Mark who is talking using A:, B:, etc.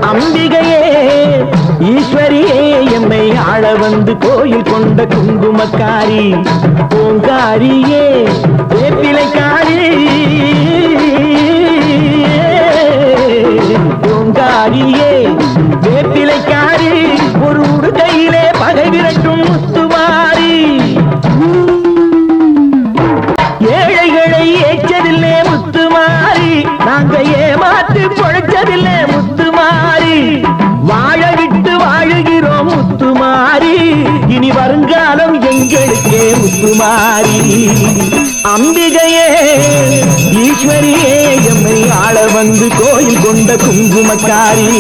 A: அம்பிகையே ஈஸ்வரியே எம்மை ஆள வந்து கோயில் கொண்ட குங்குமக்காரி பூங்காரியே வேப்பிலைக்காரி பூங்காரியே வேப்பிலைக்காரி ஒரு உடுக்கையிலே பகை விரட்டும் முத்துமாரி ஏழைகளை ஏற்றதில்லை முத்துமாரி நாங்க ஏமாற்றி பொழைச்சதில்லை முத்துமாரி வாழ விட்டு வாழுகிறோம் முத்துமாரி இனி வருங்காலம் எங்களுக்கே முத்துமாரி அம்பிகையே ஈஸ்வரியே எம்மை ஆள வந்து கோயில் கொண்ட குங்குமக்காரி